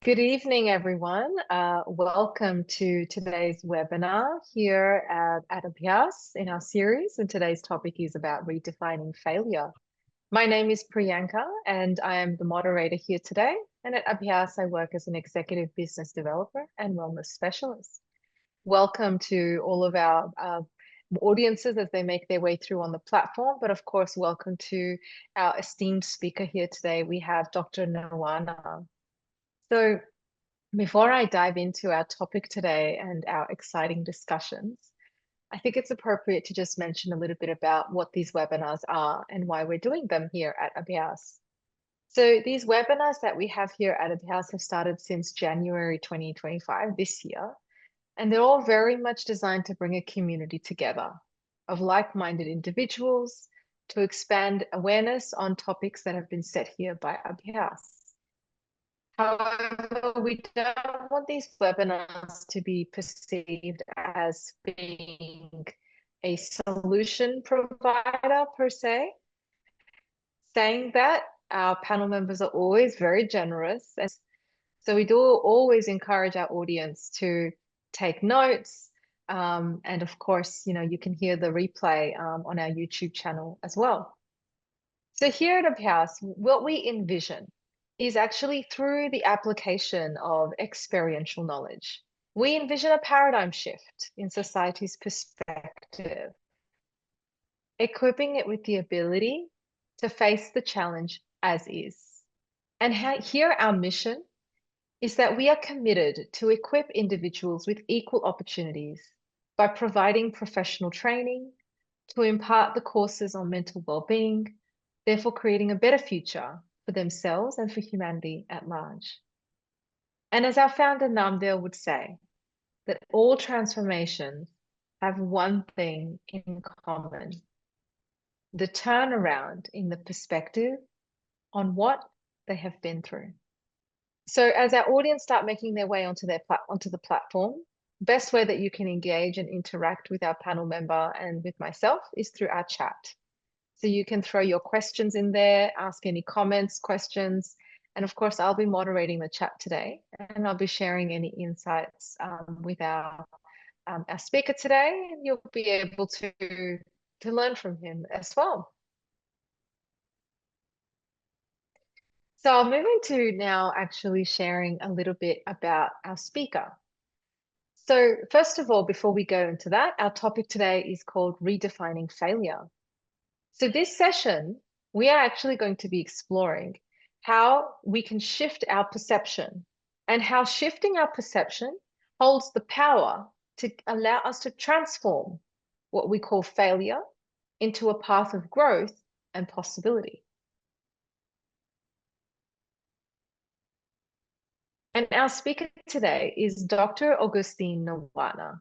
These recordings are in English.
Good evening, everyone. Welcome to today's webinar here at Abhyas in our series. And today's topic is about redefining failure. My name is Priyanka, and I am the moderator here today. And at Abhyas, I work as an executive business developer and wellness specialist. Welcome to all of our audiences as they make their way through on the platform. But of course, welcome to our esteemed speaker here today. We have Dr. Nawana. So before I dive into our topic today and our exciting discussions, I think it's appropriate to just mention a little bit about what these webinars are and why we're doing them here at Abhyas. So these webinars that we have here at Abhyas have started since January 2025 this year, and they're all very much designed to bring a community together of like-minded individuals to expand awareness on topics that have been set here by Abhyas. However, we don't want these webinars to be perceived as being a solution provider per se. Saying that, our panel members are always very generous. And so we do always encourage our audience to take notes. And of course, you can hear the replay on our YouTube channel as well. So here at Abhyas, what we envision is actually through the application of experiential knowledge. We envision a paradigm shift in society's perspective, equipping it with the ability to face the challenge as is. And here our mission is that we are committed to equip individuals with equal opportunities by providing professional training, to impart the courses on mental well-being, therefore creating a better future for themselves and for humanity at large. And as our founder Namdeo would say, that all transformations have one thing in common: the turnaround in the perspective on what they have been through. So as our audience start making their way onto the platform, best way that you can engage and interact with our panel member and with myself is through our chat. So you can throw your questions in there, ask any comments, questions, and of course, I'll be moderating the chat today, and I'll be sharing any insights with our speaker today, and you'll be able to learn from him as well. So I'll move into now actually sharing a little bit about our speaker. So first of all, before we go into that, our topic today is called Redefining Failure. So this session, we are actually going to be exploring how we can shift our perception and how shifting our perception holds the power to allow us to transform what we call failure into a path of growth and possibility. And our speaker today is Dr. Augustine Nawana.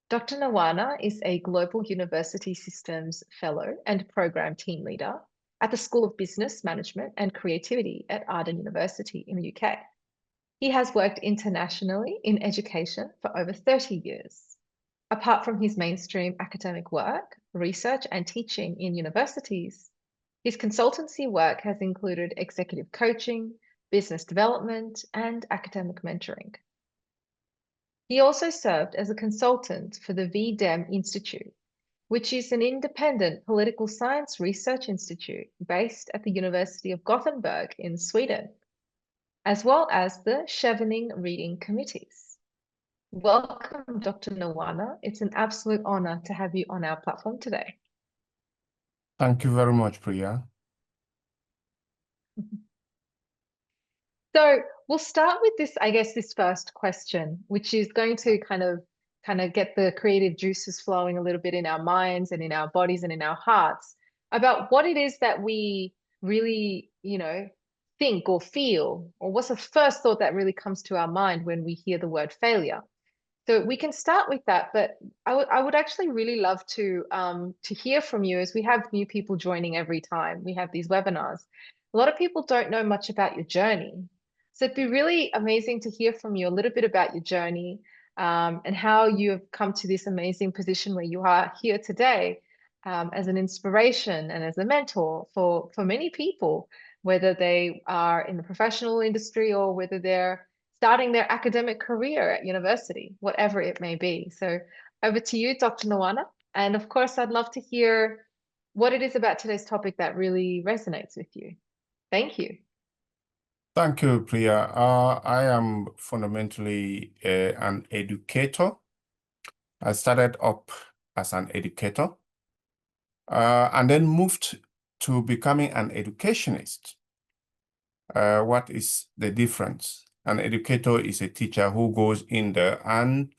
Dr. Nawana is a Global University Systems Fellow and Program Team Leader at the School of Business Management and Creativity at Arden University in the UK. He has worked internationally in education for over 30 years. Apart from his mainstream academic work, research, and teaching in universities, his consultancy work has included executive coaching, business development, and academic mentoring. He also served as a consultant for the VDEM Institute, which is an independent political science research institute based at the University of Gothenburg in Sweden, as well as the Chevening Reading Committees. Welcome, Dr. Nawana. It's an absolute honor to have you on our platform today. Thank you very much, Priya. So we'll start with this, I guess, this first question, which is going to kind of get the creative juices flowing a little bit in our minds and in our bodies and in our hearts about what it is that we really, think or feel, or what's the first thought that really comes to our mind when we hear the word failure. So we can start with that, but I would actually really love to hear from you, as we have new people joining every time we have these webinars. A lot of people don't know much about your journey. So it'd be really amazing to hear from you a little bit about your journey and how you have come to this amazing position where you are here today as an inspiration and as a mentor for many people, whether they are in the professional industry or whether they're starting their academic career at university, whatever it may be. So over to you, Dr. Nawana. And of course, I'd love to hear what it is about today's topic that really resonates with you. Thank you. Thank you, Priya. I am fundamentally an educator. I started up as an educator and then moved to becoming an educationist. What is the difference? An educator is a teacher who goes in there and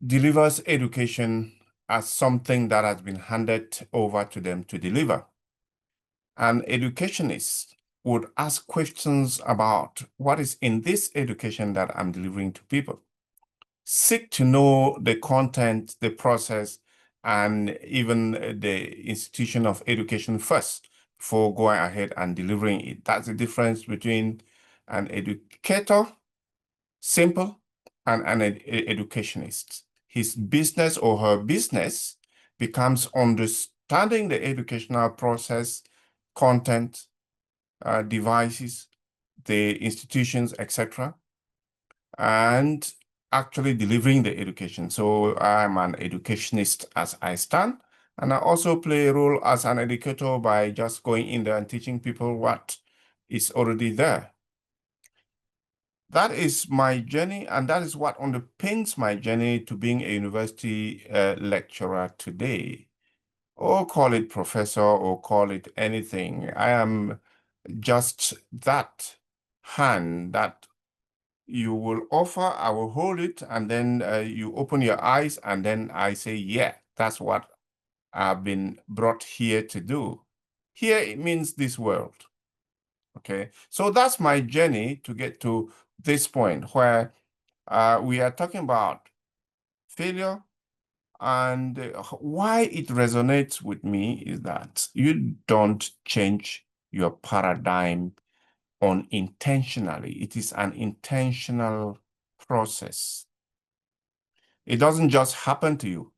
delivers education as something that has been handed over to them to deliver. An educationist would ask questions about what is in this education that I'm delivering to people. Seek to know the content, the process, and even the institution of education first before going ahead and delivering it. That's the difference between an educator, simple, and an educationist. His business or her business becomes understanding the educational process, content, devices, the institutions, etc., and actually delivering the education. So I'm an educationist as I stand, and I also play a role as an educator by just going in there and teaching people what is already there. That is my journey, and that is what underpins my journey to being a university lecturer today. Or call it professor, or call it anything. I am just that hand that you will offer, I will hold it, and then you open your eyes, and then I say, yeah, that's what I've been brought here to do. Here, it means this world. Okay, so that's my journey to get to this point where we are talking about failure. And why it resonates with me is that you don't change your paradigm unintentionally. It is an intentional process. It doesn't just happen to you.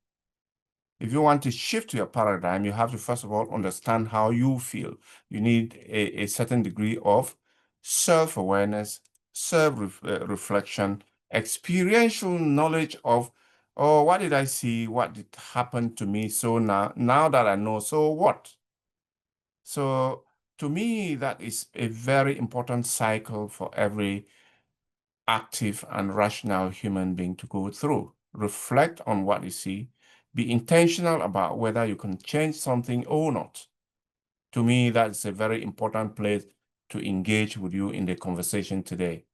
If you want to shift your paradigm, you have to first of all understand how you feel. You need a certain degree of self-awareness, self-reflection, experiential knowledge of, oh, what did I see? What did happen to me? So now that I know, so what? So to me, that is a very important cycle for every active and rational human being to go through. Reflect on what you see. Be intentional about whether you can change something or not. To me, that's a very important place to engage with you in the conversation today.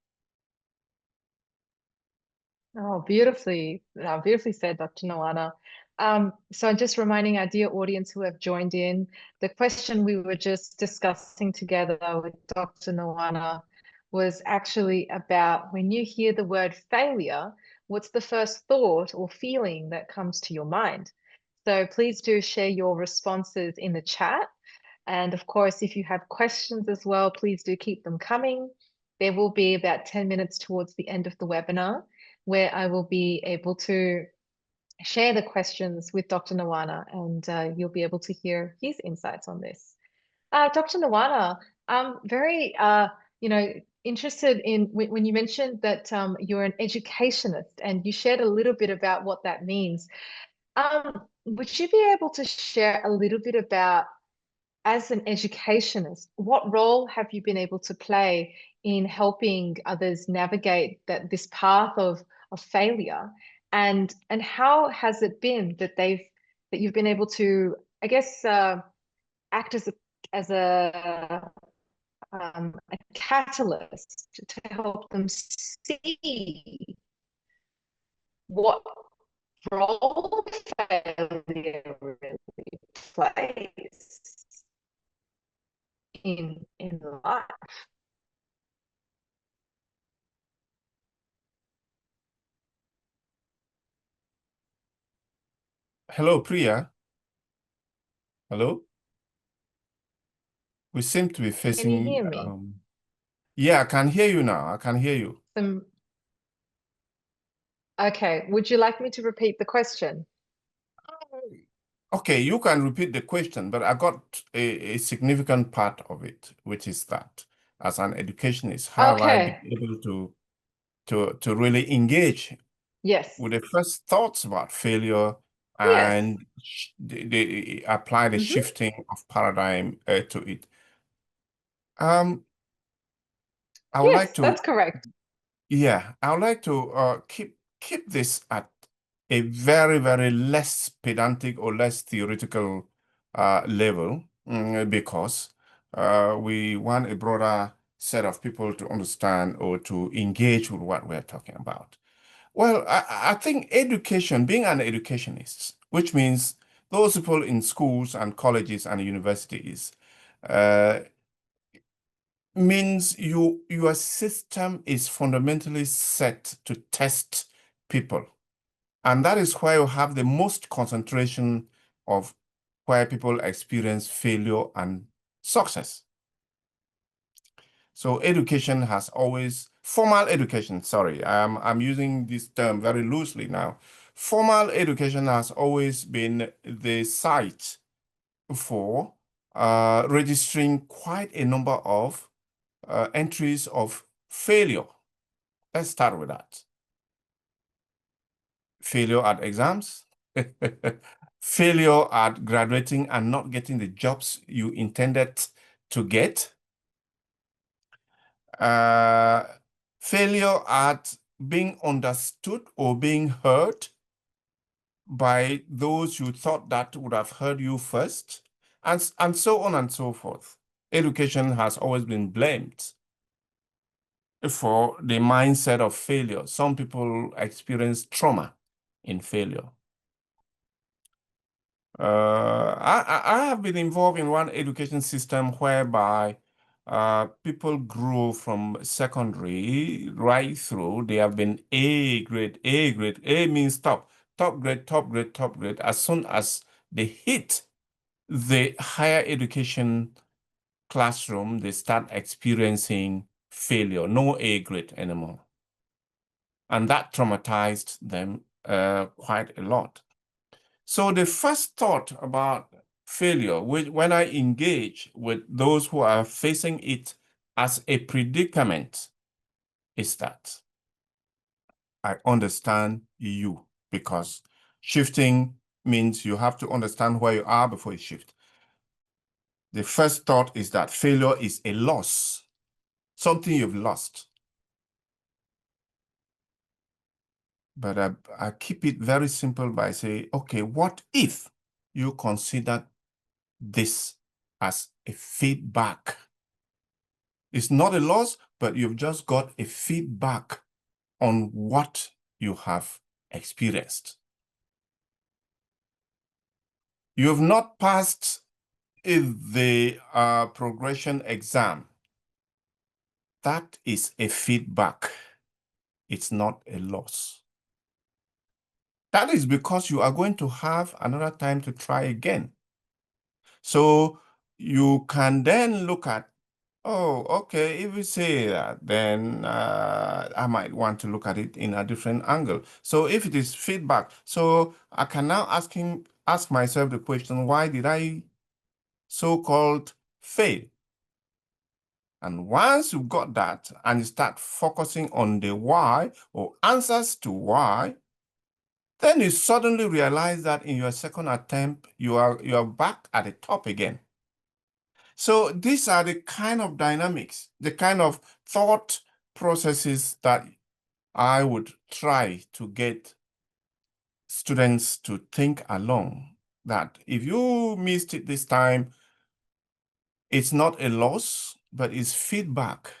Oh, beautifully said, Dr. Nawana. So I'm just reminding our dear audience who have joined in, the question we were just discussing together with Dr. Nawana was actually about when you hear the word failure, what's the first thought or feeling that comes to your mind? So please do share your responses in the chat. And of course, if you have questions as well, please do keep them coming. There will be about 10 minutes towards the end of the webinar where I will be able to share the questions with Dr. Nawana, and you'll be able to hear his insights on this. Dr. Nawana, I'm very, interested in when you mentioned that you're an educationist and you shared a little bit about what that means. Would you be able to share a little bit about, as an educationist, what role have you been able to play in helping others navigate this path of failure, and how has it been that you've been able to, I guess, act as a catalyst to help them see what role failure really plays in life? Hello, Priya. Hello? We seem to be Can you facing, hear me? yeah, I can hear you now. I can hear you. Okay, would you like me to repeat the question? Okay, you can repeat the question, but I got a significant part of it, which is that as an educationist? How have I been Okay. able to really engage Yes. with the first thoughts about failure Yes. and apply the Hmm. shifting of paradigm to it? Um, I would like Yes, to, that's correct. yeah, I would like to keep this at a very, very less pedantic or less theoretical level, because we want a broader set of people to understand or to engage with what we're talking about. Well, I think education, being an educationist, which means those people in schools and colleges and universities, uh, means your system is fundamentally set to test people. And that is where you have the most concentration of where people experience failure and success. So education has always, formal education, sorry, I'm using this term very loosely now. Formal education has always been the site for registering quite a number of entries of failure. Let's start with that. Failure at exams, failure at graduating and not getting the jobs you intended to get, uh, failure at being understood or being heard by those you thought that would have heard you first, and so on and so forth. Education has always been blamed for the mindset of failure. Some people experience trauma in failure. I have been involved in one education system whereby people grew from secondary right through. They have been A grade, A grade. A means top, top grade, top grade, top grade. As soon as they hit the higher education classroom, they start experiencing failure, no A grade anymore. And that traumatized them quite a lot. So the first thought about failure, when I engage with those who are facing it as a predicament, is that I understand you, because shifting means you have to understand where you are before you shift. The first thought is that failure is a loss, something you've lost. But I keep it very simple by saying, okay, what if you consider this as a feedback? It's not a loss, but you've just got a feedback on what you have experienced. You've not passed the progression exam. That is a feedback. It's not a loss. That is because you are going to have another time to try again. So you can then look at, oh, okay, if you say that, then I might want to look at it in a different angle. So if it is feedback, so I can now ask myself the question, why did I so-called fail? And once you've got that and you start focusing on the why or answers to why, then you suddenly realize that in your second attempt, you are back at the top again. So these are the kind of dynamics, the kind of thought processes that I would try to get students to think along. That if you missed it this time, it's not a loss, but it's feedback.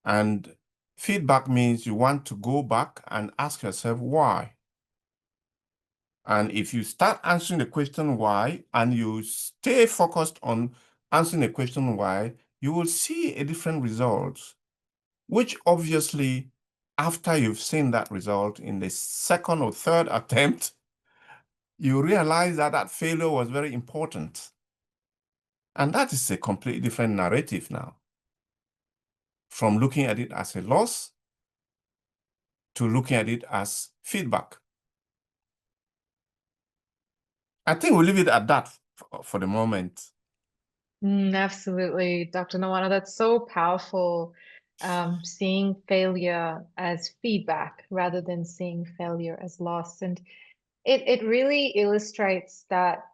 And feedback means you want to go back and ask yourself why. And if you start answering the question why, and you stay focused on answering the question why, you will see a different result, which obviously, after you've seen that result in the second or third attempt, you realize that that failure was very important. And that is a completely different narrative now, from looking at it as a loss to looking at it as feedback. I think we'll leave it at that for the moment. Absolutely, Dr. Nawana, that's so powerful. Seeing failure as feedback rather than seeing failure as loss. And it really illustrates that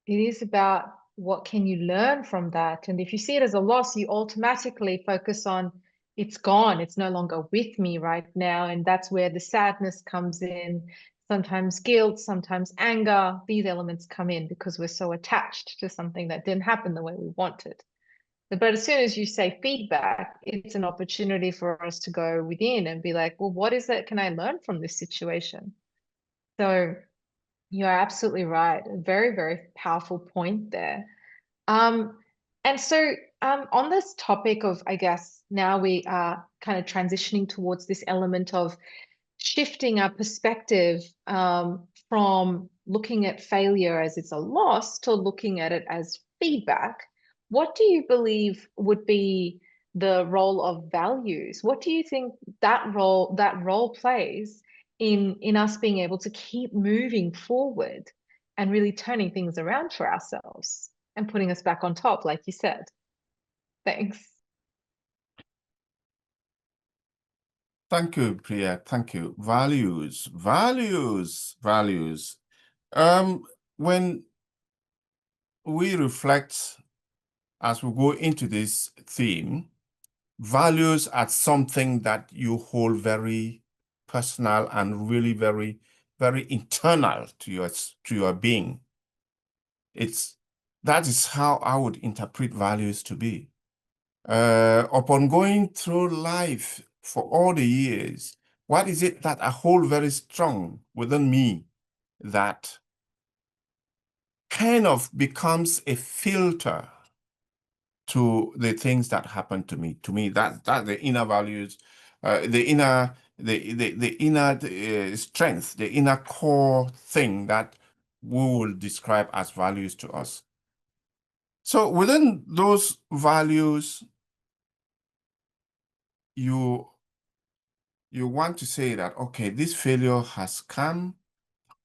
it is about what can you learn from that. And if you see it as a loss, you automatically focus on it's gone, it's no longer with me right now. And that's where the sadness comes in, sometimes guilt, sometimes anger. These elements come in because we're so attached to something that didn't happen the way we wanted. But as soon as you say feedback, it's an opportunity for us to go within and be like, well, what is it can I learn from this situation? So you're absolutely right. A very, very powerful point there. Um, and so on this topic of, I guess, now we are kind of transitioning towards this element of shifting our perspective from looking at failure as it's a loss to looking at it as feedback. What do you believe would be the role of values? What do you think that role plays in us being able to keep moving forward and really turning things around for ourselves and putting us back on top, like you said? Thanks. Thank you, Priya. Thank you. Values, values, values. Um, when we reflect as we go into this theme, values are something that you hold very personal and really very, very internal to your being. That is how I would interpret values to be. Upon going through life for all the years, what is it that I hold very strong within me that kind of becomes a filter to the things that happen to me? To me, that the inner values, the inner strength, the inner core thing that we will describe as values to us. So within those values, you want to say that, okay, this failure has come.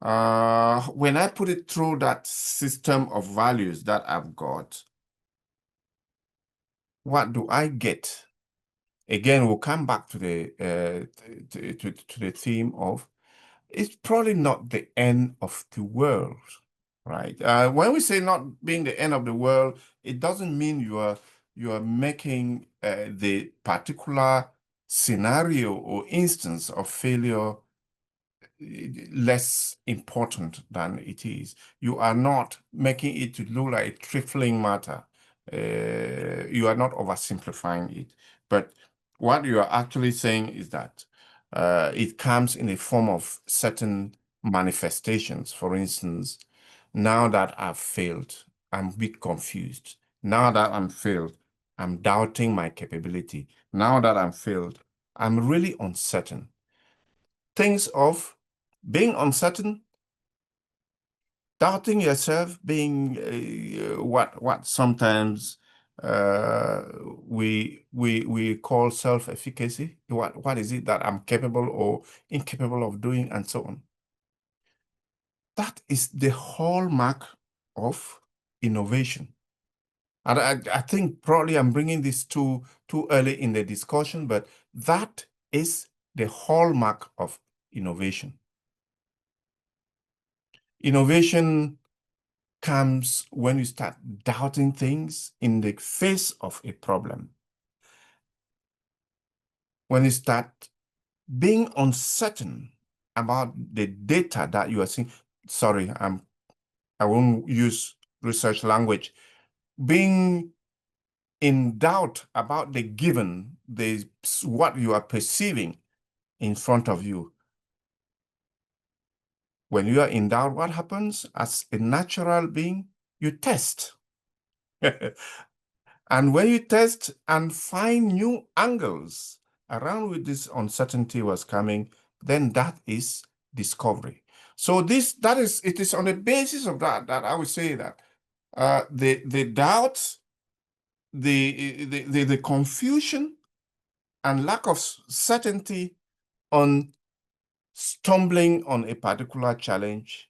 When I put it through that system of values that I've got, what do I get? Again, we'll come back to the to the theme of it's probably not the end of the world, right? When we say not being the end of the world, it doesn't mean you are making the particular scenario or instance of failure less important than it is. You are not making it to look like a trifling matter. You are not oversimplifying it. But what you are actually saying is that it comes in a form of certain manifestations. For instance, now that I've failed, I'm a bit confused. Now that I'm failed, I'm doubting my capability. Now that I'm failed, I'm really uncertain. Things of being uncertain, doubting yourself, being what sometimes we call self-efficacy. What is it that I'm capable or incapable of doing, and so on. That is the hallmark of innovation. And I think probably I'm bringing this too early in the discussion, but that is the hallmark of innovation. Innovation comes when you start doubting things in the face of a problem. When you start being uncertain about the data that you are seeing. Sorry, I won't use research language. Being in doubt about the given, what you are perceiving in front of you. When you are in doubt, what happens? As a natural being, you test. And when you test and find new angles around which this uncertainty was coming, then that is discovery. So it is on the basis of that I would say that the doubts, the confusion and lack of certainty on stumbling on a particular challenge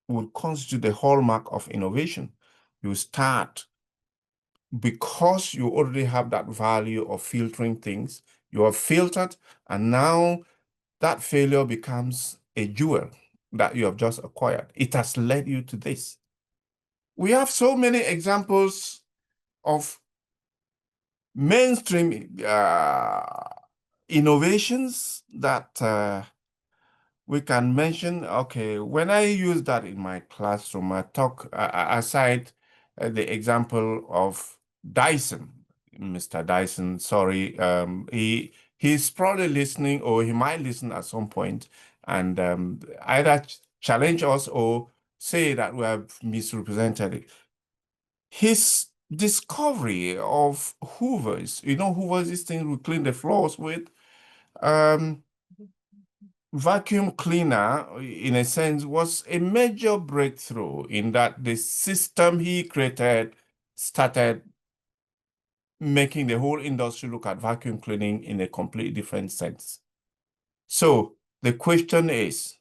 will constitute the hallmark of innovation. You start because you already have that value of filtering things, you have filtered, and now that failure becomes a jewel that you have just acquired. It has led you to this. We have so many examples of mainstream innovations that we can mention. Okay, when I use that in my classroom, I talk aside the example of Dyson, Mr. Dyson. Sorry, he's probably listening, or he might listen at some point, and either challenge us or say that we have misrepresented it. His discovery of Hoovers, Hoovers, this thing we clean the floors with. Vacuum cleaner, in a sense, was a major breakthrough in that the system he created started making the whole industry look at vacuum cleaning in a completely different sense. So the question is,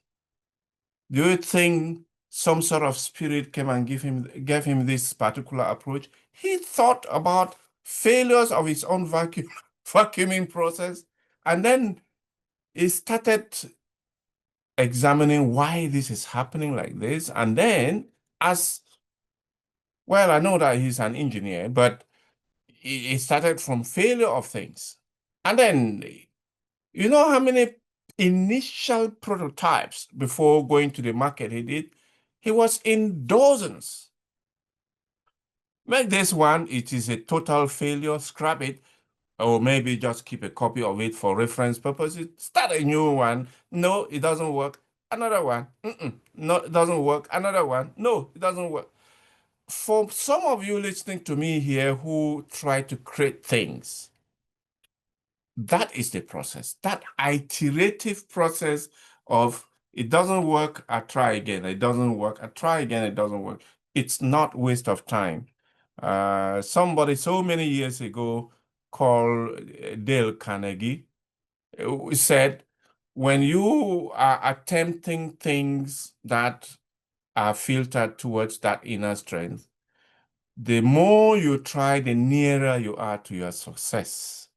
do you think some sort of spirit came and gave him this particular approach? He thought about failures of his own vacuuming process, and then he started examining why this is happening like this. And then, as well, I know that he's an engineer, but he started from failure of things. And then, you know how many initial prototypes before going to the market he did? He was in dozens. Make this one, it is a total failure, scrap it, or maybe just keep a copy of it for reference purposes. Start a new one. No, it doesn't work. Another one. No, it doesn't work. Another one. No, it doesn't work. For some of you listening to me here who try to create things, that is the process. That iterative process of it doesn't work, I try again. It doesn't work, I try again. It doesn't work. It's not waste of time. Somebody so many years ago called Dale Carnegie said, when you are attempting things that are filtered towards that inner strength, the more you try, the nearer you are to your success.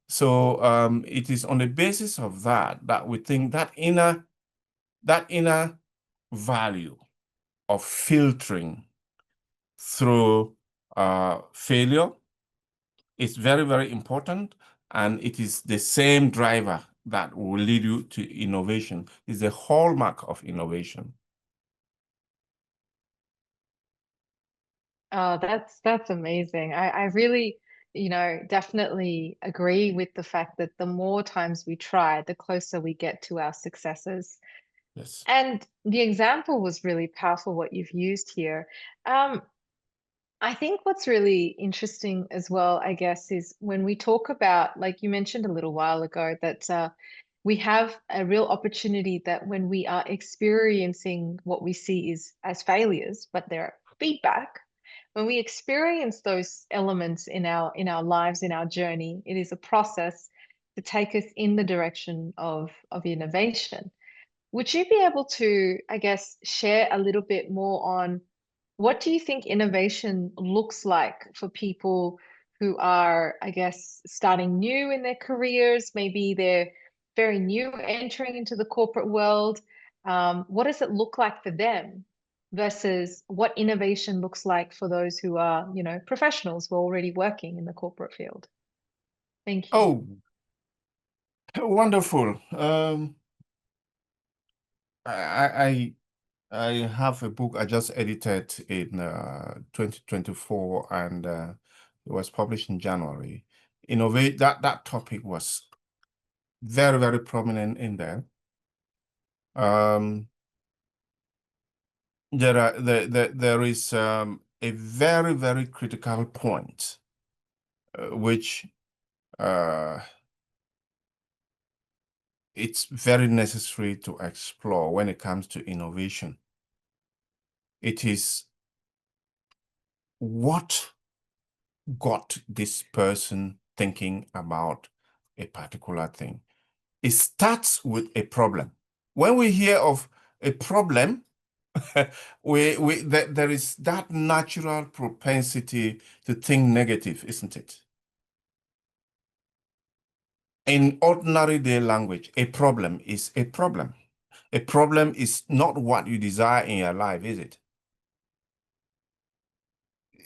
So it is on the basis of that we think that inner value of filtering through failure is very, very important, and it is the same driver that will lead you to innovation. It's the hallmark of innovation. Oh, that's amazing. I really, definitely agree with the fact that the more times we try, the closer we get to our successes. Yes. And the example was really powerful, what you've used here. I think what's really interesting as well, I guess, is when we talk about, like you mentioned a little while ago, that we have a real opportunity that when we are experiencing what we see is as failures, but they're feedback, when we experience those elements in our lives, in our journey, it is a process to take us in the direction of innovation. Would you be able to, I guess, share a little bit more on what do you think innovation looks like for people who are, I guess, starting new in their careers? Maybe they're very new entering into the corporate world. What does it look like for them versus what innovation looks like for those who are, professionals who are already working in the corporate field? Thank you. Oh, wonderful. I I have a book I just edited in 2024, and it was published in January. Innovate, that topic was very, very prominent in there. There is a very, very critical point, which it's very necessary to explore when it comes to innovation. It is what got this person thinking about a particular thing. It starts with a problem. When we hear of a problem, There is that natural propensity to think negative, isn't it? In ordinary day language, a problem is a problem. A problem is not what you desire in your life, is it?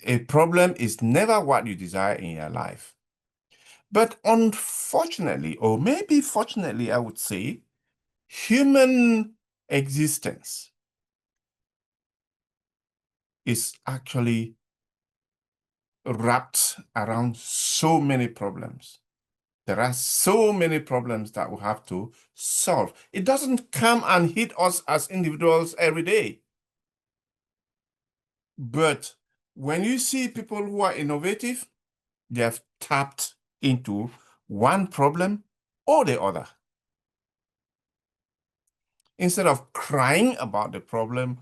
A problem is never what you desire in your life. But unfortunately, or maybe fortunately, I would say, human existence is actually wrapped around so many problems. There are so many problems that we have to solve. It doesn't come and hit us as individuals every day. But when you see people who are innovative, they have tapped into one problem or the other. Instead of crying about the problem,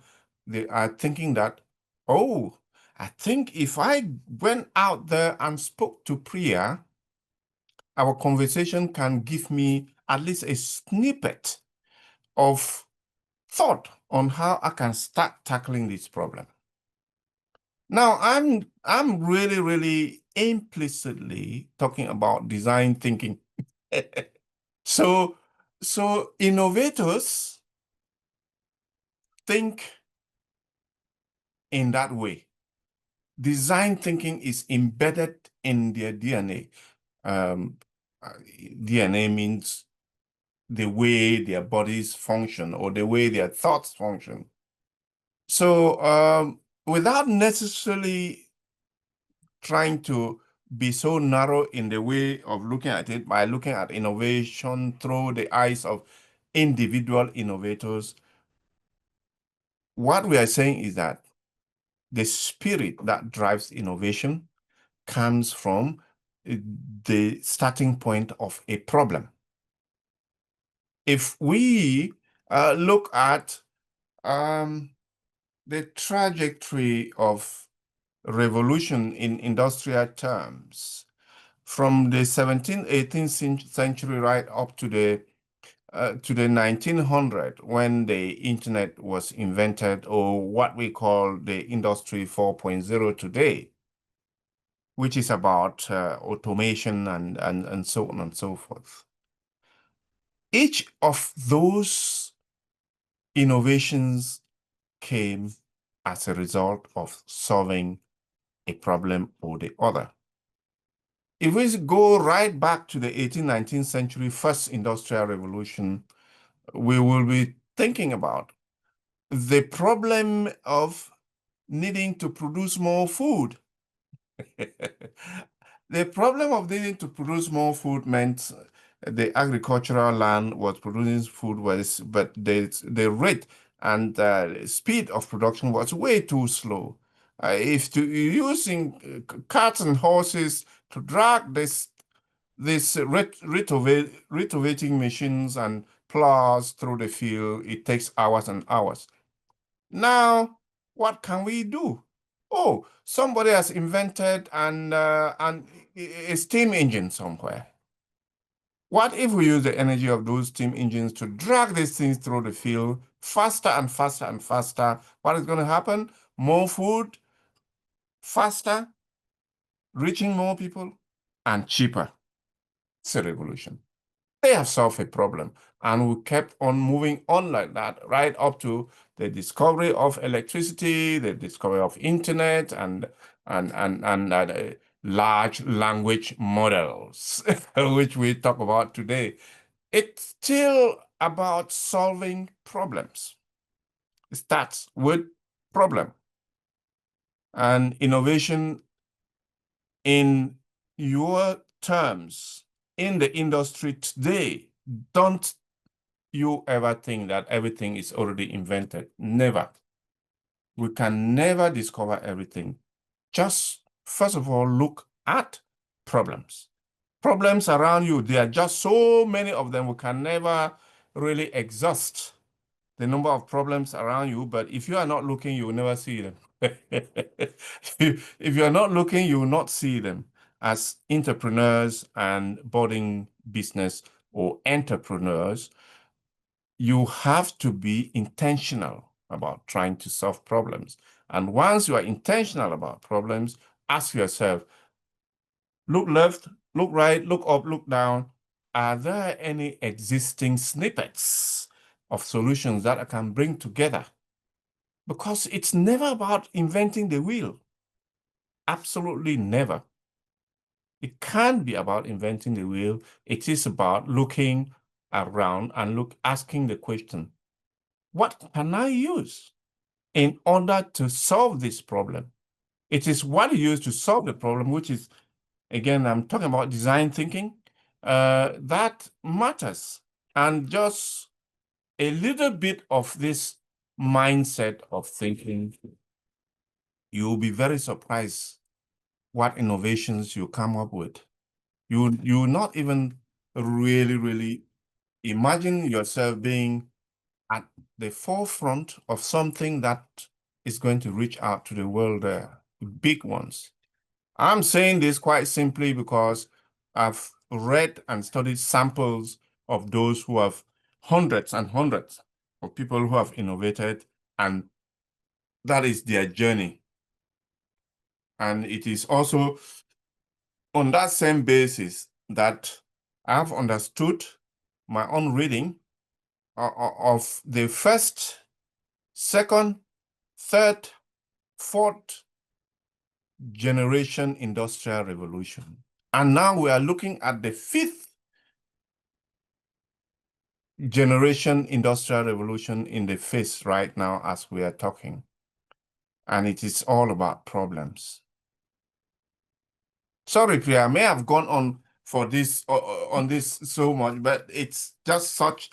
they are thinking that, oh, I think if I went out there and spoke to Priya, our conversation can give me at least a snippet of thought on how I can start tackling this problem. Now, I'm really implicitly talking about design thinking. So, so innovators think in that way. Design thinking is embedded in their DNA. Um, DNA means the way their bodies function or the way their thoughts function. So without necessarily trying to be so narrow in the way of looking at it by looking at innovation through the eyes of individual innovators, what we are saying is that the spirit that drives innovation comes from the starting point of a problem. If we look at the trajectory of revolution in industrial terms, from the 17th, 18th century right up to the 1900, when the internet was invented, or what we call the Industry 4.0 today, which is about automation and so on and so forth. Each of those innovations came as a result of solving a problem or the other. If we go right back to the 18th, 19th century first industrial revolution, we will be thinking about the problem of needing to produce more food. The problem of needing to produce more food meant the agricultural land was producing food, but the rate and speed of production was way too slow. If using carts and horses to drag this retovating machines and plows through the field, it takes hours and hours. Now, what can we do? Oh, somebody has invented a steam engine somewhere. What if we use the energy of those steam engines to drag these things through the field faster and faster and faster? What is going to happen? More food, faster, reaching more people, and cheaper. It's a revolution. They have solved a problem, and we kept on moving on like that right up to the discovery of electricity, the discovery of internet, and large language models, which we talk about today. It's still about solving problems. It starts with problem, and innovation in your terms in the industry today. Don't you ever think that everything is already invented. Never. We can never discover everything. Just first of all, look at problems. Problems around you, there are just so many of them. We can never really exhaust the number of problems around you, but if you are not looking, you will never see them. If you are not looking, you will not see them. As entrepreneurs and budding business or entrepreneurs, you have to be intentional about trying to solve problems. And once you are intentional about problems, ask yourself, look left, look right, look up, look down. Are there any existing snippets of solutions that I can bring together? Because it's never about inventing the wheel. Absolutely never. It can't be about inventing the wheel. It is about looking around and asking the question, what can I use in order to solve this problem? It is what you use to solve the problem, which is, again, I'm talking about design thinking, that matters. And just a little bit of this mindset of thinking, you'll be very surprised what innovations you come up with. You not even really imagine yourself being at the forefront of something that is going to reach out to the world, big ones. I'm saying this quite simply because I've read and studied samples of those who have hundreds and hundreds of people who have innovated, and that is their journey. And it is also on that same basis that I've understood my own reading of the first, second, third, fourth generation industrial revolution. And now we are looking at the fifth generation industrial revolution in the face right now as we are talking. And it is all about problems. Sorry, Priya, I may have gone on for this on this so much, but it's just such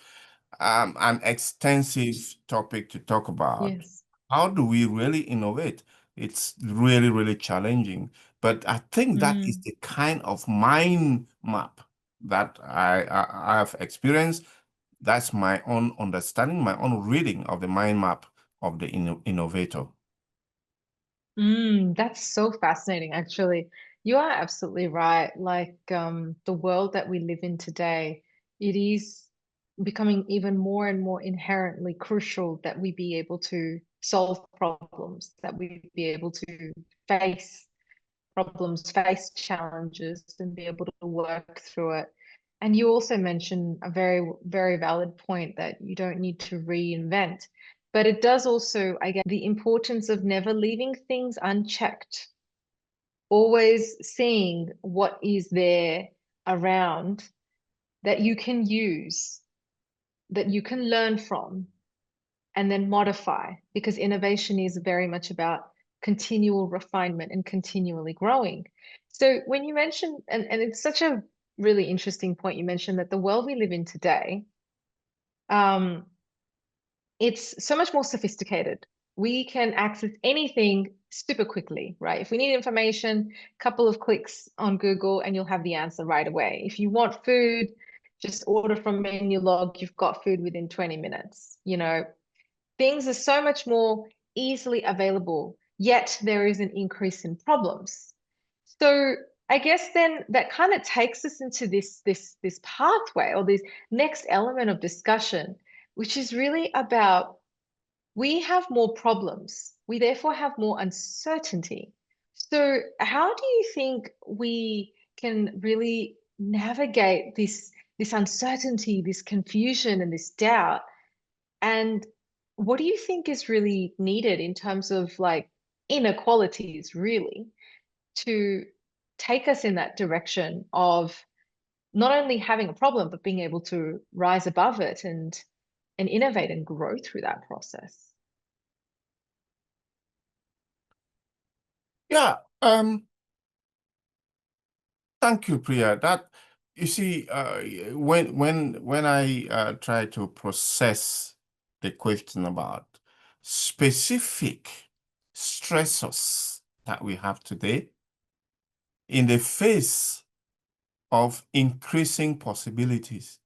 an extensive topic to talk about. Yes. How do we really innovate? It's really challenging. But I think that is the kind of mind map that I have experienced. That's my own understanding, my own reading of the mind map of the innovator. That's so fascinating, actually. You are absolutely right. Like, the world that we live in today, it is becoming even more and more inherently crucial that we be able to solve problems, that we be able to face problems, face challenges, and be able to work through it. And you also mentioned a very valid point that you don't need to reinvent. But it does also, I guess, the importance of never leaving things unchecked, always seeing what is there around that you can use, that you can learn from, and then modify, because innovation is very much about continual refinement and continually growing. So when you mentioned, and it's such a really interesting point, you mentioned that the world we live in today, um, it's so much more sophisticated. We can access anything super quickly, right? If we need information, a couple of clicks on Google and you'll have the answer right away. If you want food, just order from Menulog, you've got food within 20 minutes. You know, things are so much more easily available, yet there is an increase in problems. So I guess then that kind of takes us into this pathway or this next element of discussion, which is really about we have more problems. We therefore have more uncertainty. So how do you think we can really navigate this uncertainty, this confusion, and this doubt? And what do you think is really needed in terms of like inequalities, really, to take us in that direction of not only having a problem, but being able to rise above it and innovate and grow through that process? Yeah, thank you, Priya. That you see, when I try to process the question about specific stressors that we have today in the face of increasing possibilities.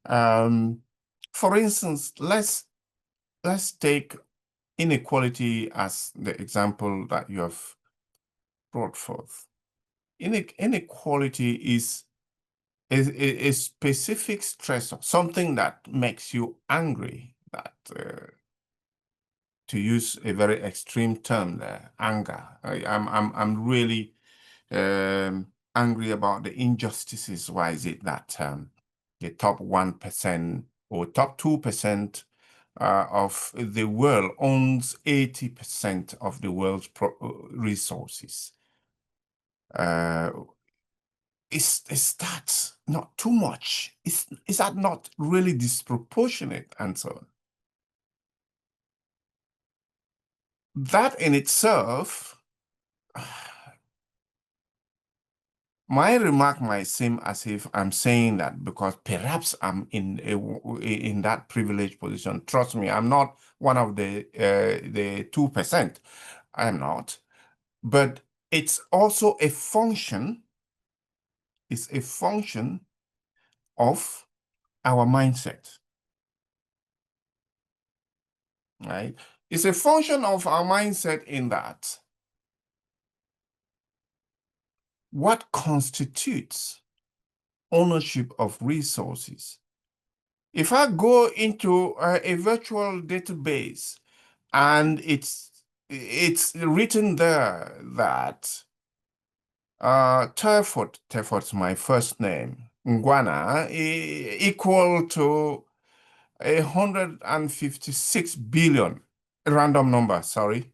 For instance, let's take inequality as the example that you have brought forth. Inequality is a specific stressor, something that makes you angry, that to use a very extreme term there, anger. I'm really angry about the injustices. Why is it that the top 1% or top 2% of the world owns 80% of the world's resources? Is that not too much? Is that not really disproportionate and so on? That in itself, my remark might seem as if I'm saying that because perhaps I'm in that privileged position. Trust me, I'm not one of the 2%. I am not. But it's also a function. It's a function of our mindset, right? It's a function of our mindset in that what constitutes ownership of resources. If I go into a virtual database and it's written there that Terford's my first name, Ngwana, equal to 156 billion, random number, sorry,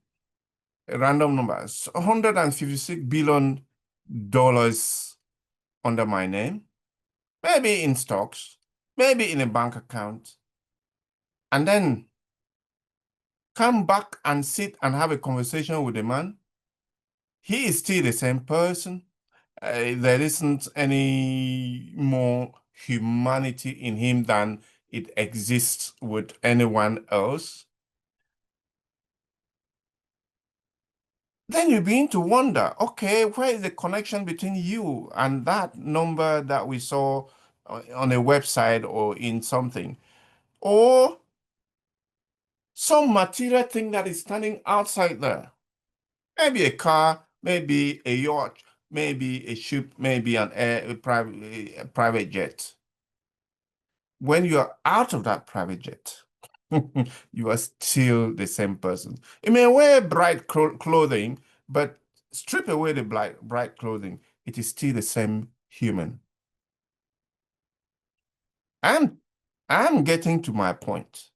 random numbers, $156 billion under my name, maybe in stocks, maybe in a bank account, and then come back and sit and have a conversation with the man, he is still the same person. There isn't any more humanity in him than it exists with anyone else. Then you begin to wonder, okay, where is the connection between you and that number that we saw on a website or in something? Or some material thing that is standing outside there. Maybe a car, maybe a yacht, maybe a ship, maybe a private jet. When you are out of that private jet, you are still the same person. You may wear bright clothing, but strip away the bright clothing, it is still the same human. I'm getting to my point.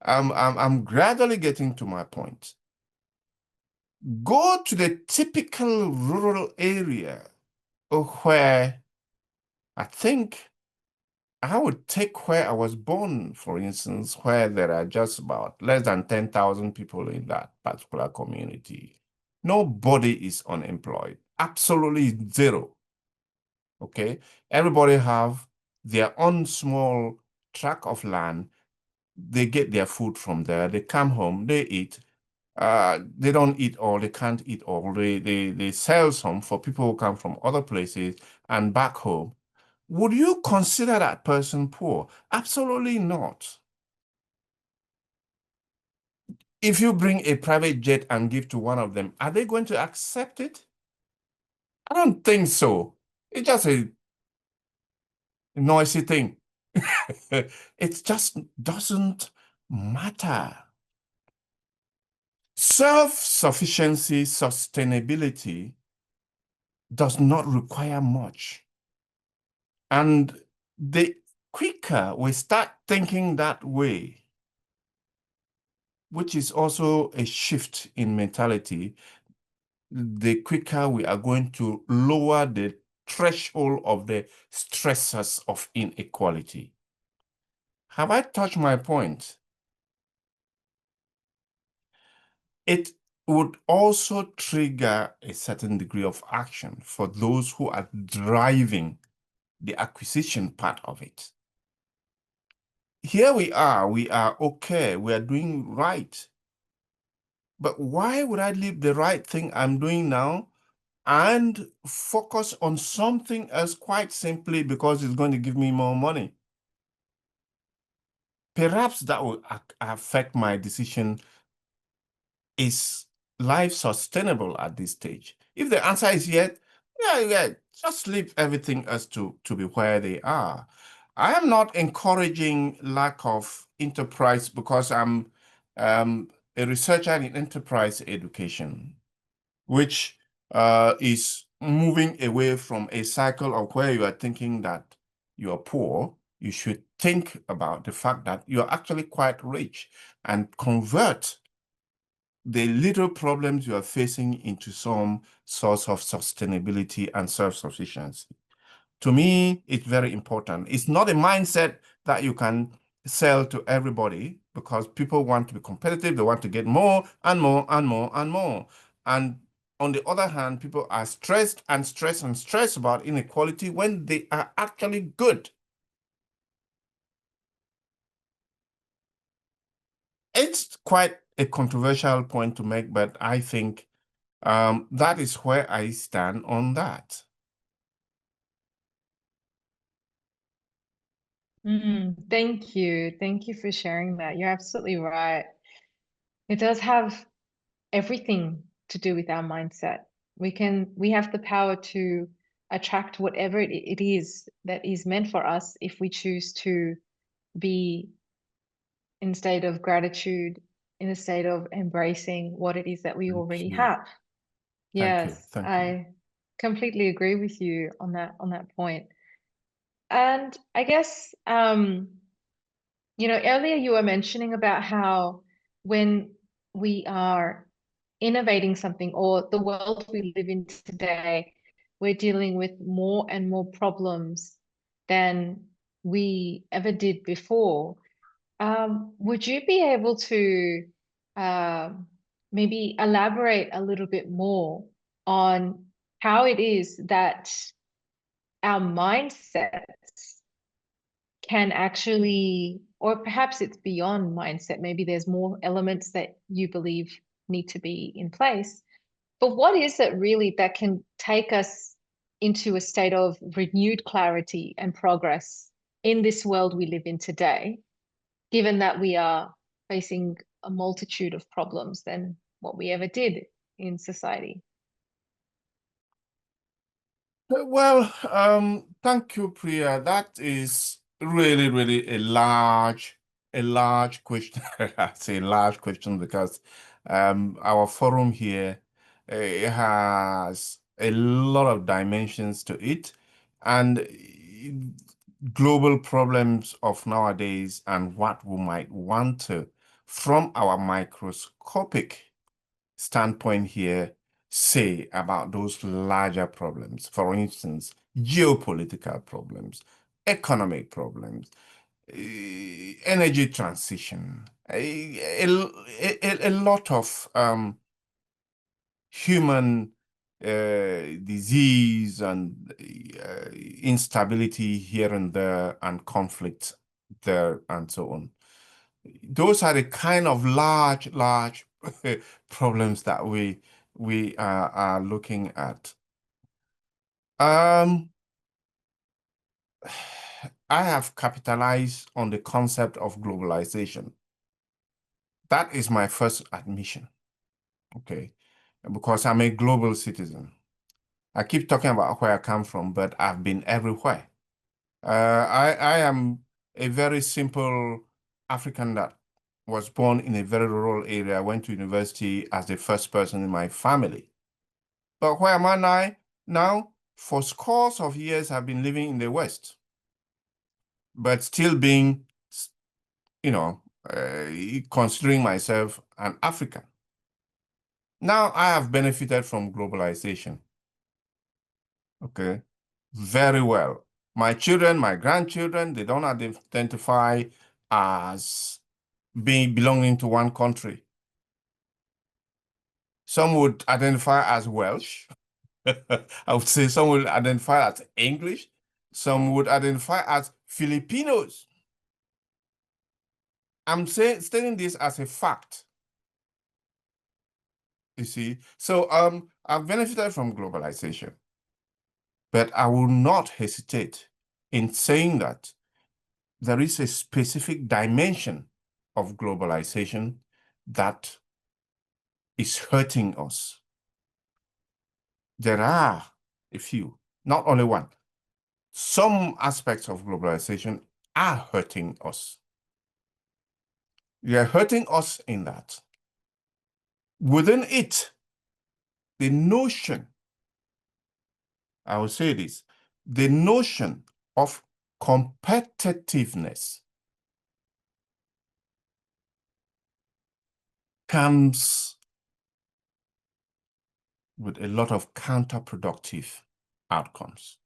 I'm gradually getting to my point. Go to the typical rural area where I think I would take where I was born, for instance, where there are just about less than 10,000 people in that particular community. Nobody is unemployed, absolutely zero. Okay, everybody have their own small tract of land. They get their food from there. They come home, they eat. They don't eat all, they can't eat all. They sell some for people who come from other places and back home. Would you consider that person poor? Absolutely not. If you bring a private jet and give to one of them, are they going to accept it? I don't think so. It's just a noisy thing. It just doesn't matter. Self-sufficiency, sustainability does not require much. And the quicker we start thinking that way, which is also a shift in mentality, the quicker we are going to lower the threshold of the stressors of inequality. Have I touched my point? It would also trigger a certain degree of action for those who are driving the acquisition part of it. Here we are okay, we are doing right. But why would I leave the right thing I'm doing now and focus on something else quite simply because it's going to give me more money? Perhaps that will affect my decision. Is life sustainable at this stage? If the answer is yes, yeah, just leave everything else to be where they are. I am not encouraging lack of enterprise because I'm a researcher in enterprise education, which is moving away from a cycle of where you are thinking that you are poor. You should think about the fact that you are actually quite rich and convert the little problems you are facing into some source of sustainability and self-sufficiency. To me, it's very important. It's not a mindset that you can sell to everybody because people want to be competitive. They want to get more and more and more and more. And on the other hand, people are stressed and stressed and stressed about inequality when they are actually good. It's quite a controversial point to make, but I think that is where I stand on that. Thank you. Thank you for sharing that. You're absolutely right. It does have everything to do with our mindset. We have the power to attract whatever it is that is meant for us if we choose to be in a state of gratitude, in a state of embracing what it is that we Thank already you. have. Thank you. Yes, Thank you. I completely agree with you on that point. And I guess earlier you were mentioning about how when we are innovating something or the world we live in today, we're dealing with more and more problems than we ever did before. Would you be able to maybe elaborate a little bit more on how it is that our mindsets can actually, or perhaps it's beyond mindset, maybe there's more elements that you believe need to be in place. But what is it really that can take us into a state of renewed clarity and progress in this world we live in today, given that we are facing a multitude of problems than what we ever did in society? Well, thank you, Priya. That is really, really a large question. I say large question because our forum here has a lot of dimensions to it, and global problems of nowadays and what we might want to, from our microscopic standpoint here, say about those larger problems. For instance, geopolitical problems, economic problems, energy transition, a lot of human disease and instability here and there and conflict there and so on. Those are the kind of large problems that we are looking at. Um, I have capitalized on the concept of globalization. That is my first admission, okay? Because I'm a global citizen. I keep talking about where I come from, but I've been everywhere. I am a very simple African that was born in a very rural area, went to university as the first person in my family. But where am I now? For scores of years, I've been living in the West, but still being, you know, considering myself an African. Now I have benefited from globalization, okay, very well. My children, my grandchildren, they don't identify as being belonging to one country. Some would identify as Welsh. I would say some would identify as English. Some would identify as Filipinos. I'm stating this as a fact. You see, so I've benefited from globalization, but I will not hesitate in saying that there is a specific dimension of globalization that is hurting us. There are a few, not only one. Some aspects of globalization are hurting us. They are hurting us in that. Within it, the notion, I will say this, the notion of competitiveness comes with a lot of counterproductive outcomes.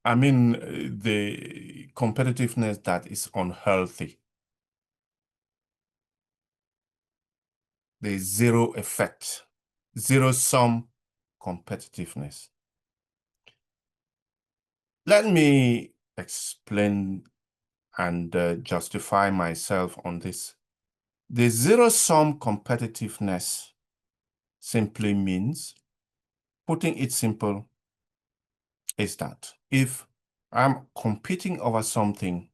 I mean, the competitiveness that is unhealthy, the zero effect, zero-sum competitiveness. Let me explain and justify myself on this. The zero-sum competitiveness simply means, putting it simple, is that if I'm competing over something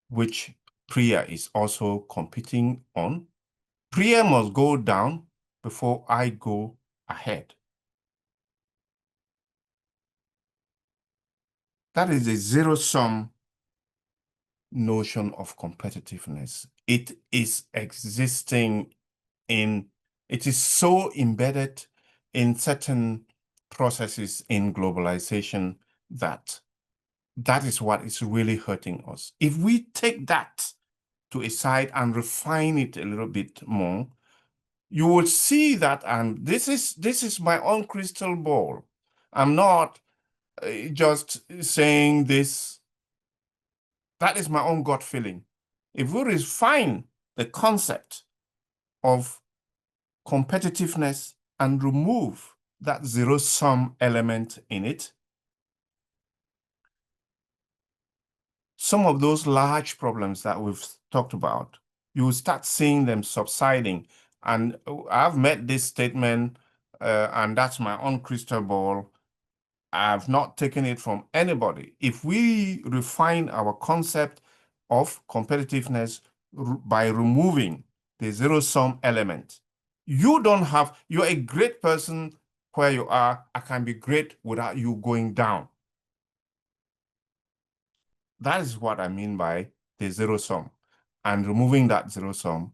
which Priya is also competing on, Priya must go down before I go ahead. That is a zero-sum notion of competitiveness. It is existing it is so embedded in certain processes in globalization that is what is really hurting us. If we take that to a side and refine it a little bit more, you will see that, and this is my own crystal ball. I'm not just saying this. That is my own gut feeling. If we refine the concept of competitiveness and remove that zero-sum element in it, some of those large problems that we've talked about, you will start seeing them subsiding. And I've met this statement, and that's my own crystal ball. I've not taken it from anybody. If we refine our concept of competitiveness by removing the zero-sum element, you're a great person where you are. I can be great without you going down. That is what I mean by the zero-sum. And removing that zero-sum,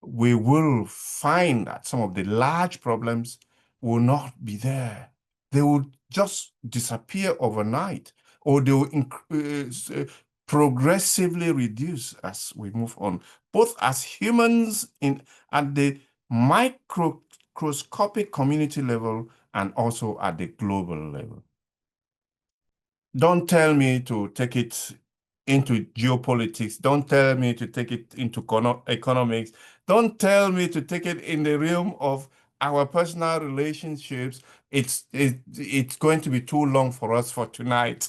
we will find that some of the large problems will not be there. They will just disappear overnight, or they will progressively reduce as we move on, both as humans at the microscopic community level and also at the global level. Don't tell me to take it into geopolitics. Don't tell me to take it into economics. Don't tell me to take it in the realm of our personal relationships. It's going to be too long for us for tonight.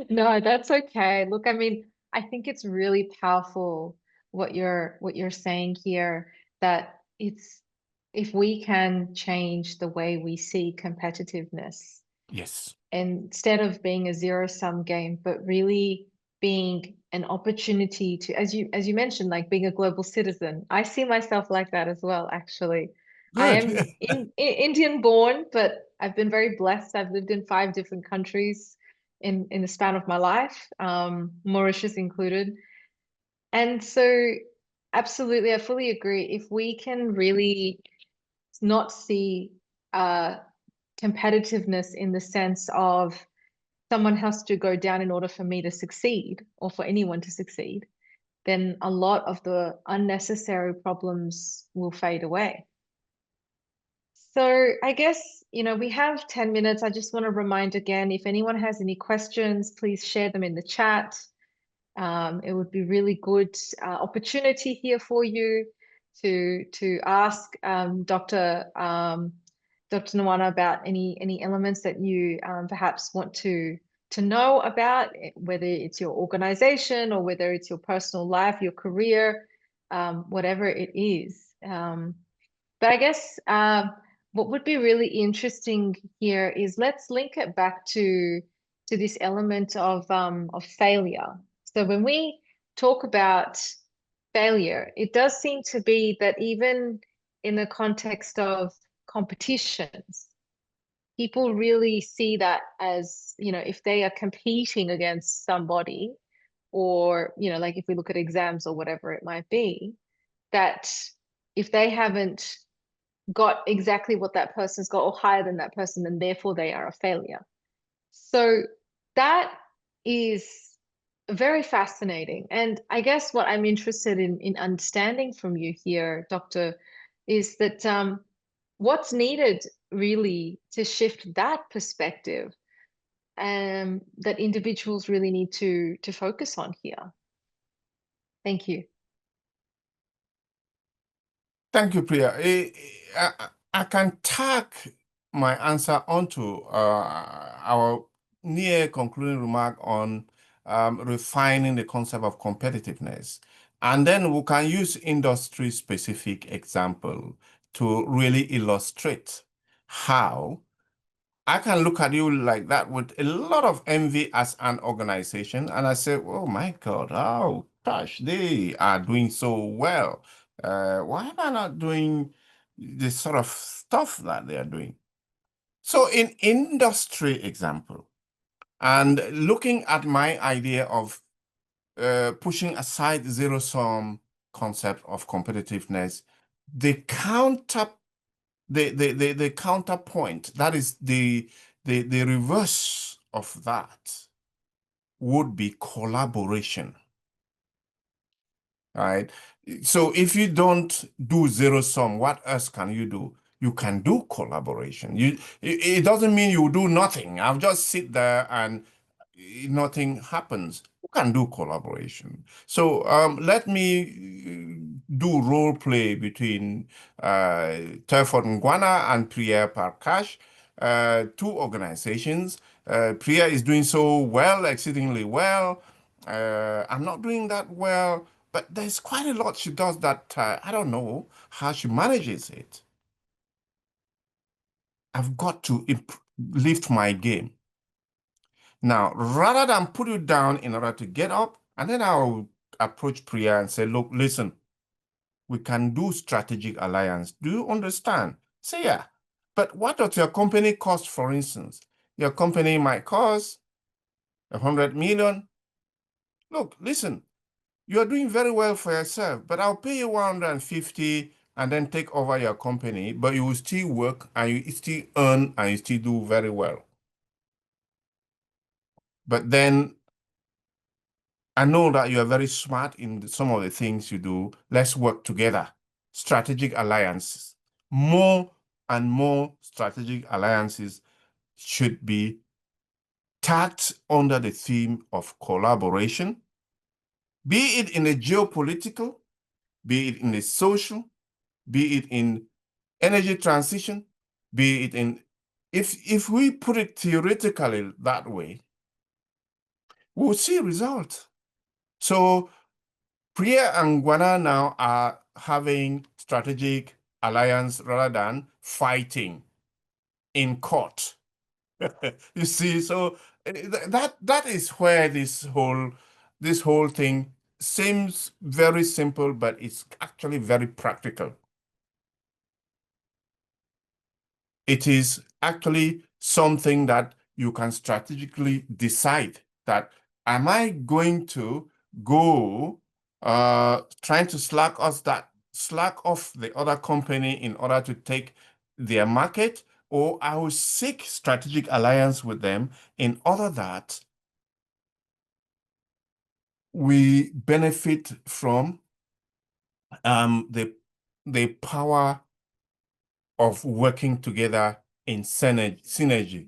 No, that's okay. Look, I mean, I think it's really powerful what you're saying here, that it's if we can change the way we see competitiveness, Yes. instead of being a zero-sum game, but really being an opportunity to, as you mentioned, like being a global citizen. I see myself like that as well, actually. I Good. am Indian born, but I've been very blessed. I've lived in 5 different countries in the span of my life, Mauritius included. And so absolutely, I fully agree. If we can really not see competitiveness in the sense of someone has to go down in order for me to succeed or for anyone to succeed, then a lot of the unnecessary problems will fade away. So I guess, we have 10 minutes. I just want to remind again, if anyone has any questions, please share them in the chat. It would be really good opportunity here for you to ask Dr. Nwana about any elements that you perhaps want to know about, whether it's your organization or whether it's your personal life, your career, whatever it is. But I guess what would be really interesting here is let's link it back to this element of failure. So when we talk about failure, it does seem to be that even in the context of competitions, people really see that as, you know, if they are competing against somebody, or, you know, like if we look at exams or whatever it might be, that if they haven't got exactly what that person's got or higher than that person, then therefore they are a failure. So that is very fascinating. And I guess what I'm interested in understanding from you here, Doctor, is that what's needed really to shift that perspective, that individuals really need to focus on here. Thank you. Thank you, Priya. I can tack my answer onto our near concluding remark on refining the concept of competitiveness. And then we can use industry-specific example to really illustrate how I can look at you like that with a lot of envy as an organization, and I say, oh my God, oh gosh, they are doing so well. Why am I not doing the sort of stuff that they are doing? So in industry example, and looking at my idea of pushing aside zero-sum concept of competitiveness, the counter the counterpoint, that is the reverse of that, would be collaboration, right? So if you don't do zero sum, what else can you do? You can do collaboration. It doesn't mean you do nothing. I'll just sit there and nothing happens. You can do collaboration. So let me do role play between Telford Ngwana and Priya Parkash, two organizations. Priya is doing so well, exceedingly well. I'm not doing that well, but there's quite a lot she does that I don't know how she manages it. I've got to lift my game. Now, rather than put you down in order to get up, and then I'll approach Priya and say, look, listen, we can do strategic alliance. Do you understand? Say, yeah. But what does your company cost, for instance? Your company might cost 100 million. Look, listen, you're doing very well for yourself, but I'll pay you 150 and then take over your company, but you will still work and you still earn and you still do very well. But then I know that you are very smart in some of the things you do. Let's work together. Strategic alliances. More and more strategic alliances should be tagged under the theme of collaboration, be it in the geopolitical, be it in the social, be it in energy transition, be it in, if we put it theoretically that way, we'll see results. So Priya and Gwana now are having strategic alliance rather than fighting in court. You see, so that is where this whole thing seems very simple, but it's actually very practical. It is actually something that you can strategically decide that, am I going to go trying to slack off the other company in order to take their market, or I will seek strategic alliance with them in order that we benefit from the power of working together in synergy.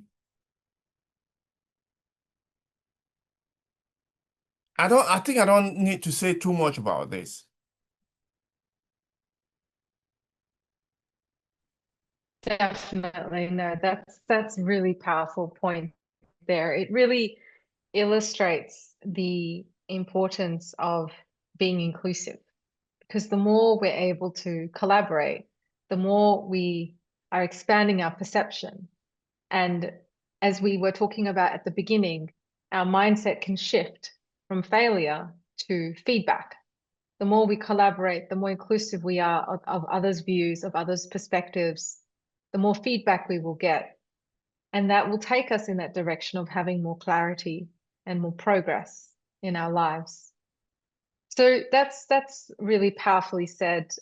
I think I don't need to say too much about this. Definitely. No, that's really powerful point there. It really illustrates the importance of being inclusive, because the more we're able to collaborate, the more we are expanding our perception. And as we were talking about at the beginning, our mindset can shift from failure to feedback. The more we collaborate, the more inclusive we are of others' views, of others' perspectives, the more feedback we will get. And that will take us in that direction of having more clarity and more progress in our lives. So that's really powerfully said.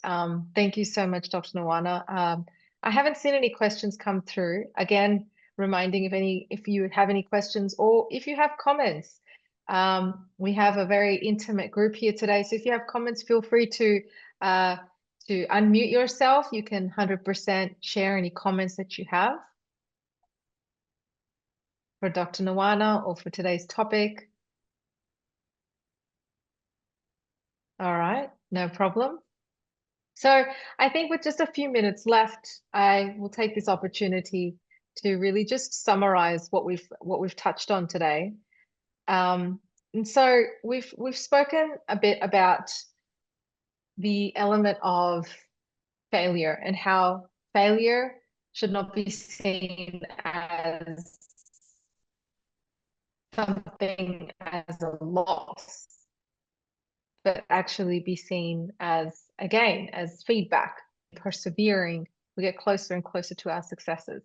Thank you so much, Dr. Nawana. I haven't seen any questions come through. Again, reminding if you have any questions or if you have comments. We have a very intimate group here today. So if you have comments, feel free to unmute yourself. You can 100% share any comments that you have for Dr. Nawana or for today's topic. All right, no problem. So I think with just a few minutes left, I will take this opportunity to really just summarize what we've touched on today. And so we've spoken a bit about the element of failure and how failure should not be seen as something as a loss, but actually be seen as, again, as feedback. Persevering, we get closer and closer to our successes.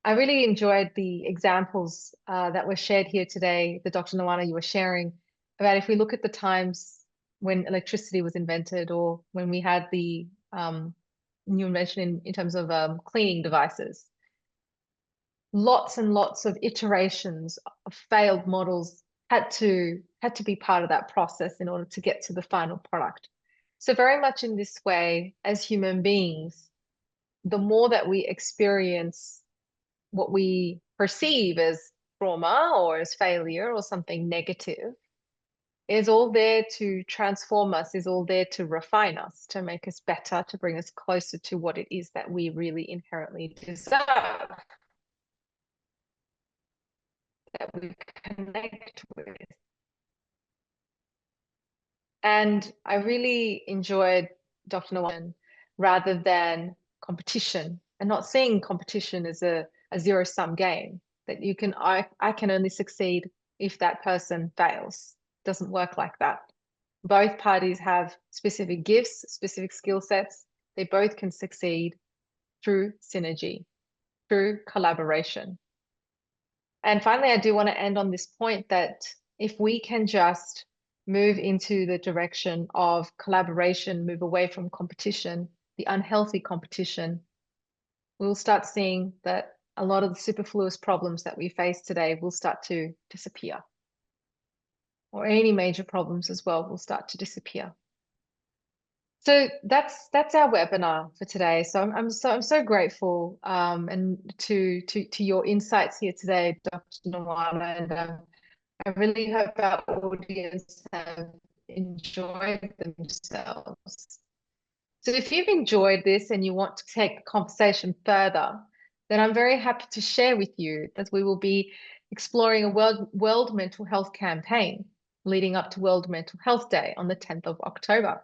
I really enjoyed the examples that were shared here today, the Dr. Nawana you were sharing, about if we look at the times when electricity was invented or when we had the new invention in terms of cleaning devices. Lots and lots of iterations of failed models had to be part of that process in order to get to the final product. So very much in this way, as human beings, the more that we experience what we perceive as trauma or as failure or something negative is all there to transform us, is all there to refine us, to make us better, to bring us closer to what it is that we really inherently deserve, that we connect with. And I really enjoyed Dr. Nawan rather than competition, and not seeing competition as a zero-sum game, that you can, I can only succeed if that person fails. It doesn't work like that. Both parties have specific gifts, specific skill sets. They both can succeed through synergy, through collaboration. And finally, I do want to end on this point that if we can just move into the direction of collaboration, move away from competition, the unhealthy competition, we'll start seeing that a lot of the superfluous problems that we face today will start to disappear. Or any major problems as well will start to disappear. So that's our webinar for today. So I'm so grateful and to your insights here today, Dr. Nawana, and I really hope our audience have enjoyed themselves. So if you've enjoyed this and you want to take the conversation further, then I'm very happy to share with you that we will be exploring a World Mental Health campaign leading up to World Mental Health Day on the 10th of October.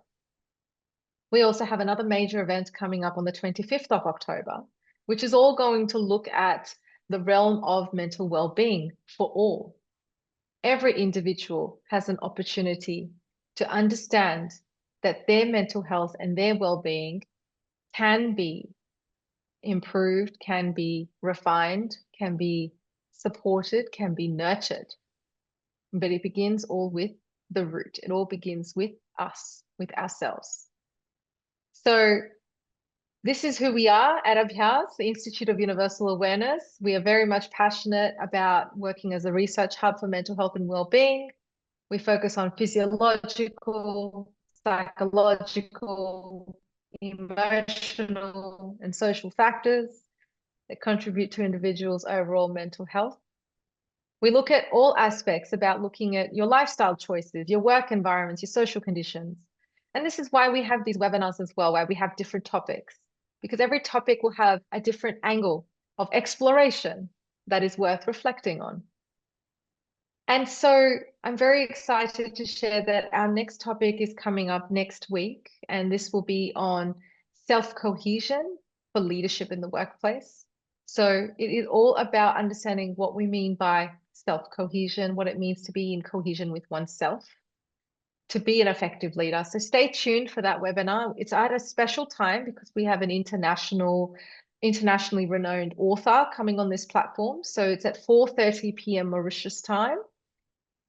We also have another major event coming up on the 25th of October, which is all going to look at the realm of mental well-being for all. Every individual has an opportunity to understand that their mental health and their well-being can be improved, can be refined, can be supported, can be nurtured. But it begins all with the root. It all begins with us, with ourselves. So this is who we are at Abhyas, the Institute of Universal Awareness. We are very much passionate about working as a research hub for mental health and well-being. We focus on physiological, psychological, emotional, and social factors that contribute to individuals' overall mental health. We look at all aspects about looking at your lifestyle choices, your work environments, your social conditions. And this is why we have these webinars as well, where we have different topics, because every topic will have a different angle of exploration that is worth reflecting on. And so I'm very excited to share that our next topic is coming up next week, and this will be on self-cohesion for leadership in the workplace. So it is all about understanding what we mean by self-cohesion, what it means to be in cohesion with oneself, to be an effective leader. So stay tuned for that webinar. It's at a special time because we have an international internationally renowned author coming on this platform. So it's at 4:30 p.m. Mauritius time.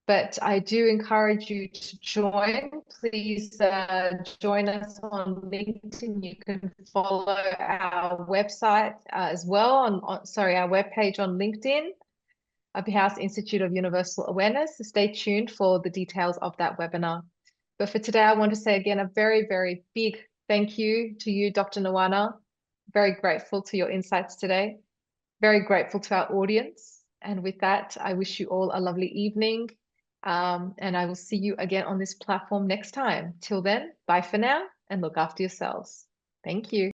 But I do encourage you to join. Please join us on LinkedIn. You can follow our website as well our webpage on LinkedIn, Abhyas Institute of Universal Awareness. So stay tuned for the details of that webinar. But for today, I want to say again a very, very big thank you to you, Dr. Nawana. Very grateful to your insights today. Very grateful to our audience. And with that, I wish you all a lovely evening. And I will see you again on this platform next time. Till then, bye for now and look after yourselves. Thank you.